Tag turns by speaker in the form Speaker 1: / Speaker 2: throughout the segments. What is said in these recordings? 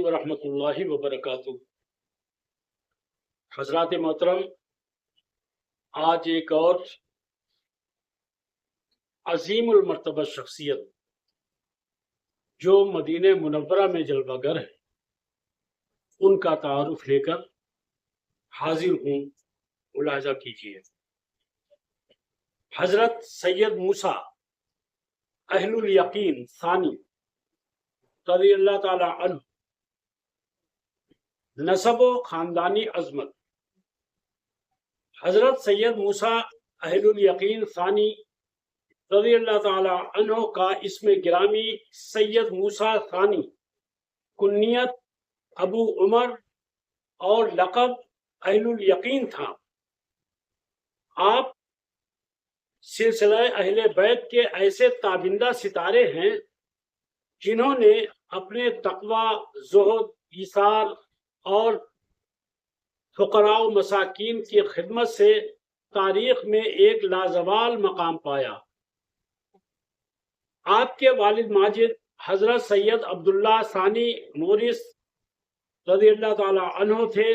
Speaker 1: علیکم ورحمۃ اللہ وبرکاتہ۔ حضرات محترم، آج ایک اور عظیم المرتبہ شخصیت جو مدینہ منورہ میں جلوہ گر ہے، ان کا تعارف لے کر حاضر ہوں، ملاحظہ کیجیے۔ حضرت سید موسیٰ اہل الیقین ثانی رضی اللہ تعالی عنہ، نسب و خاندانی عظمت۔ حضرت سید موسیٰ اہل الیقین ثانی رضی اللہ تعالی عنہ کا اسم گرامی سید موسیٰ ثانی، کنیت ابو عمر اور لقب اہل الیقین تھا۔ آپ سلسلہ اہل بیت کے ایسے تابندہ ستارے ہیں جنہوں نے اپنے تقوی، زہد، ایثار اور فقراء و مساکین کی خدمت سے تاریخ میں ایک لازوال مقام پایا۔ آپ کے والد ماجد حضرت سید عبداللہ ثانی مورث رضی اللہ تعالی عنہ تھے،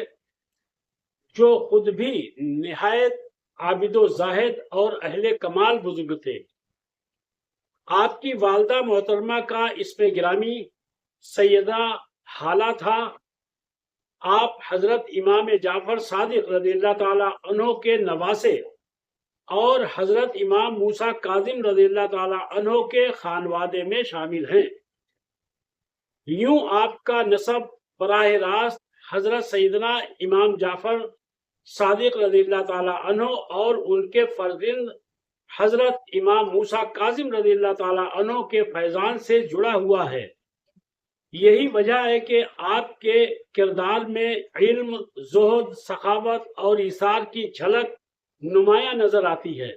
Speaker 1: جو خود بھی نہایت عابد و زاہد اور اہل کمال بزرگ تھے۔ آپ کی والدہ محترمہ کا اسم گرامی سیدہ حالہ تھا۔ آپ حضرت امام جعفر صادق رضی اللہ تعالی عنہ کے نواسے اور حضرت امام موسیٰ کاظم رضی اللہ تعالی عنہ کے خانوادے میں شامل ہیں۔ یوں آپ کا نسب براہ راست حضرت سیدنا امام جعفر صادق رضی اللہ تعالی عنہ اور ان کے فرزند حضرت امام موسیٰ کاظم رضی اللہ تعالی عنہ کے فیضان سے جڑا ہوا ہے۔ یہی وجہ ہے کہ آپ کے کردار میں علم، زہد، سخاوت اور ایثار کی جھلک نمایاں نظر آتی ہے۔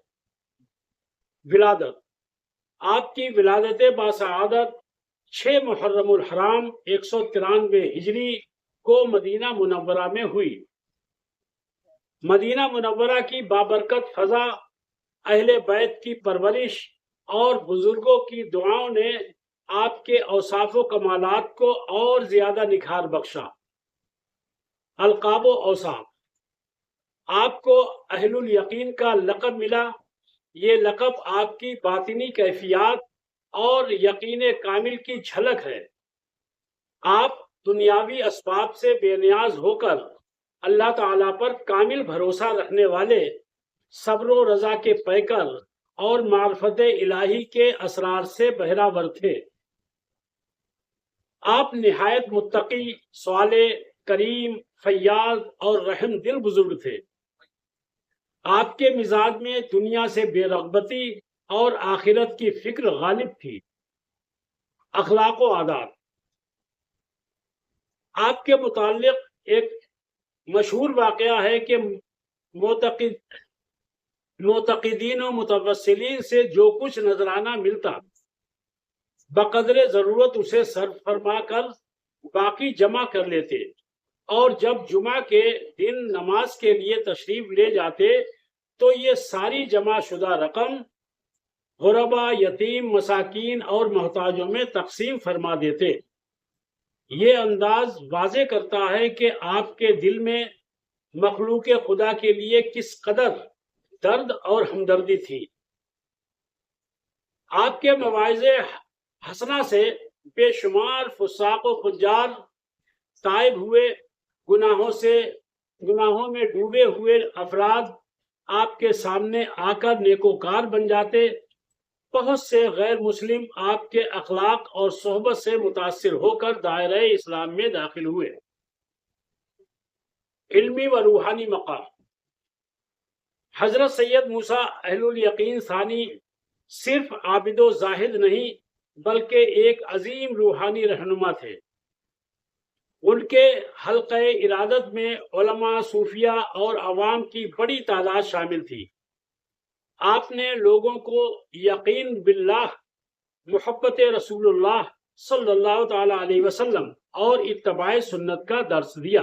Speaker 1: ولادت۔ آپ کی ولادت باسعادت 6 محرم الحرام 193 ہجری کو مدینہ منورہ میں ہوئی۔ مدینہ منورہ کی بابرکت فضا، اہل بیت کی پرورش اور بزرگوں کی دعاؤں نے آپ کے اوصاف و کمالات کو اور زیادہ نکھار بخشا۔ القاب و اوصاف۔ آپ کو اہل الیقین کا لقب ملا۔ یہ لقب آپ کی باطنی کیفیات اور یقین کامل کی جھلک ہے۔ آپ دنیاوی اسباب سے بے نیاز ہو کر اللہ تعالیٰ پر کامل بھروسہ رکھنے والے، صبر و رضا کے پیکر اور معرفت الہی کے اسرار سے بہرہ تھے۔ آپ نہایت متقی، صالح، کریم، فیاض اور رحم دل بزرگ تھے۔ آپ کے مزاج میں دنیا سے بے رغبتی اور آخرت کی فکر غالب تھی۔ اخلاق و عادات۔ آپ کے متعلق ایک مشہور واقعہ ہے کہ معتقدین و متوسلین سے جو کچھ نذرانہ ملتا، بقدر ضرورت اسے صرف فرما کر باقی جمع کر لیتے، اور جب جمعہ کے دن نماز کے لیے تشریف لے جاتے تو یہ ساری جمع شدہ رقم غربا، یتیم، مساکین اور محتاجوں میں تقسیم فرما دیتے۔ یہ انداز واضح کرتا ہے کہ آپ کے دل میں مخلوق خدا کے لیے کس قدر درد اور ہمدردی تھی۔ آپ کے مواعظ حسنہ سے بے شمار فساق و فجار، تائب ہوئے، گناہوں میں ڈوبے ہوئے افراد آپ کے سامنے آ کر نیکوکار بن جاتے۔ بہت سے غیر مسلم آپ کے اخلاق اور صحبت سے متاثر ہو کر دائرہ اسلام میں داخل ہوئے۔ علمی و روحانی مقام۔ حضرت سید موسیٰ اہل الیقین ثانی صرف عابد و زاہد نہیں بلکہ ایک عظیم روحانی رہنما تھے۔ ان کے حلقہ ارادت میں علماء، صوفیاء اور عوام کی بڑی تعداد شامل تھی۔ آپ نے لوگوں کو یقین باللہ، محبت رسول اللہ صلی اللہ تعالی علیہ وسلم اور اتباع سنت کا درس دیا۔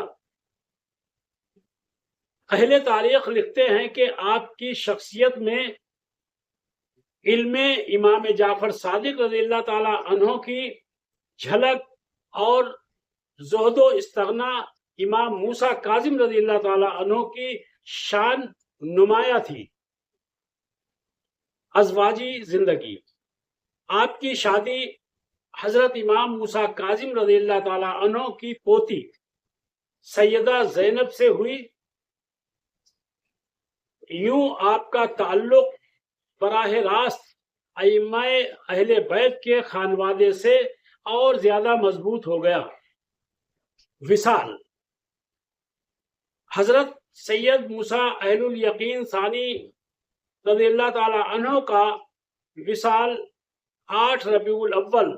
Speaker 1: اہل تاریخ لکھتے ہیں کہ آپ کی شخصیت میں علم امام جعفر صادق رضی اللہ تعالی عنہ کی جھلک اور زہد و استغنا امام موسیٰ کاظم رضی اللہ تعالی عنہ کی شان نمایاں تھی۔ ازواجی زندگی، آپ کی شادی حضرت امام موسیٰ کاظم رضی اللہ تعالی عنہ کی پوتی سیدہ زینب سے ہوئی۔ یوں آپ کا تعلق براہ راست ائمہ اہل بیت کے خانوادے سے اور زیادہ مضبوط ہو گیا۔ وصال، حضرت سید موسیٰ اہل الیقین ثانی رضی اللہ تعالی عنہ کا وصال 8 ربیع الاول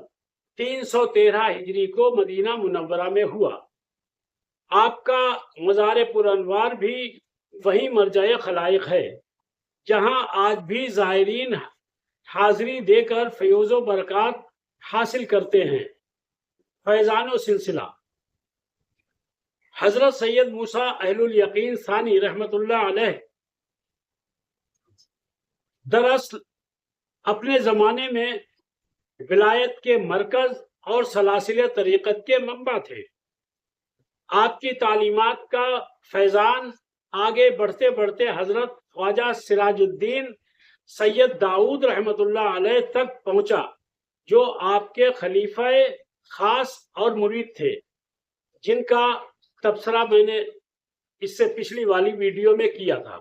Speaker 1: 313 ہجری کو مدینہ منورہ میں ہوا۔ آپ کا مزار پرانوار بھی وہی مرجع خلائق ہے جہاں آج بھی زائرین حاضری دے کر فیوز و برکات حاصل کرتے ہیں۔ فیضان و سلسلہ، حضرت سید موسیٰ اہل الیقین ثانی رحمت اللہ علیہ دراصل اپنے زمانے میں ولایت کے مرکز اور سلاسل طریقت کے منبع تھے۔ آپ کی تعلیمات کا فیضان آگے بڑھتے بڑھتے حضرت خواجہ سراج الدین سید داؤد رحمت اللہ علیہ تک پہنچا، جو آپ کے خلیفہ خاص اور مرید تھے، جن کا تبصرہ میں نے اس سے پچھلی والی ویڈیو میں کیا تھا۔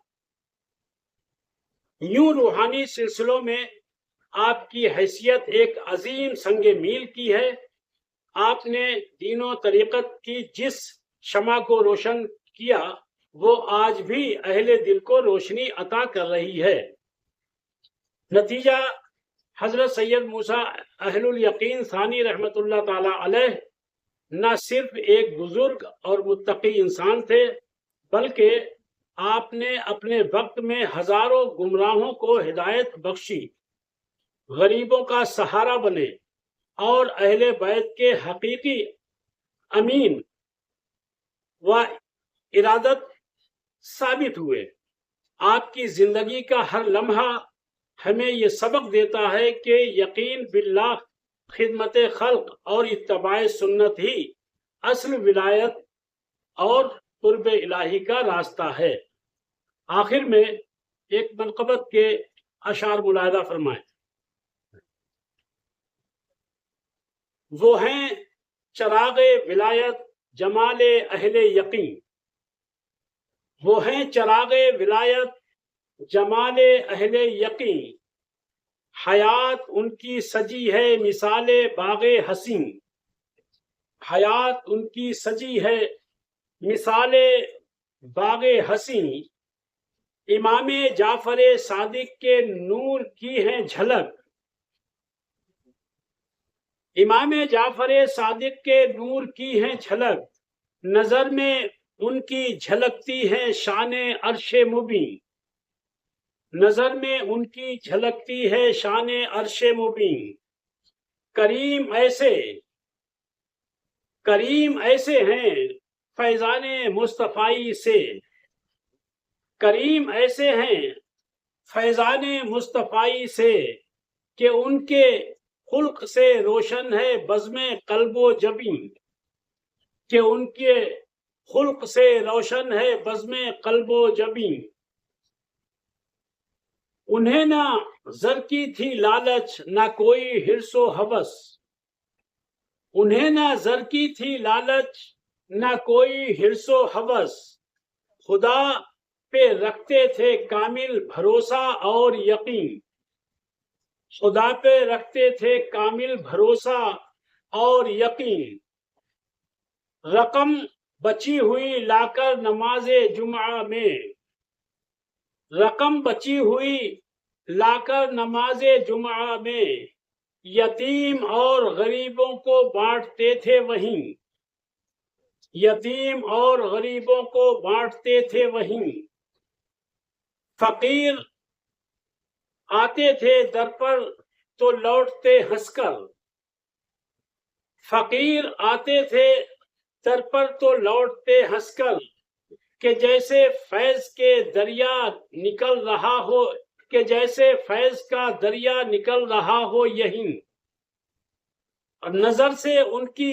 Speaker 1: یوں روحانی سلسلوں میں آپ کی حیثیت ایک عظیم سنگ میل کی ہے۔ آپ نے دین و طریقت کی جس شمع کو روشن کیا وہ آج بھی اہل دل کو روشنی عطا کر رہی ہے۔ نتیجہ، حضرت سید موسیٰ اہل الیقین ثانی رحمت اللہ تعالی علیہ نہ صرف ایک بزرگ اور متقی انسان تھے، بلکہ آپ نے اپنے وقت میں ہزاروں گمراہوں کو ہدایت بخشی، غریبوں کا سہارا بنے اور اہل بیت کے حقیقی امین و ارادت ثابت ہوئے۔ آپ کی زندگی کا ہر لمحہ ہمیں یہ سبق دیتا ہے کہ یقین باللہ، خدمت خلق اور اتباع سنت ہی اصل ولایت اور قرب الہی کا راستہ ہے۔ آخر میں ایک منقبت کے اشعار ملاحظہ فرمائیں۔ وہ ہیں چراغ ولایت جمال اہل یقین، وہ ہیں چراغ ولایت جمال اہل یقین، حیات ان کی سجی ہے مثال باغ حسین، حیات ان کی سجی ہے مثال باغ حسین، امام جعفر صادق کے نور کی ہے جھلک، امام جعفر صادق کے نور کی ہے جھلک، نظر میں ان کی جھلکتی ہے شان عرش مبین، نظر میں ان کی جھلکتی ہے شان عرش مبین، کریم ایسے ہیں فیضان مصطفی سے، کریم ایسے ہیں فیضان مصطفی سے کہ ان کے خلق سے روشن ہے بزم قلب و جبین، کہ ان کے خلق سے روشن ہے بزم قلب و جبین، انہیں نہ زر کی تھی لالچ نہ کوئی حرص و ہوس، انہیں نہ زر کی تھی لالچ نہ کوئی حرص و ہوس، خدا پہ رکھتے تھے کامل بھروسہ اور یقین، خدا پہ رکھتے تھے کامل بھروسہ اور یقین، رقم بچی ہوئی لا کر نماز جمعہ میں، رقم بچی ہوئی لا کر نماز جمعہ میں، یتیم اور غریبوں کو بانٹتے تھے وہیں، یتیم اور غریبوں کو بانٹتے تھے وہیں، فقیر آتے تھے در پر تو لوٹتے ہنس کر، فقیر آتے تھے در پر تو لوٹتے ہنس کر، کہ جیسے فیض کے دریا نکل رہا ہو، کہ جیسے فیض کا دریا نکل رہا ہو یہیں، اور نظر سے ان کی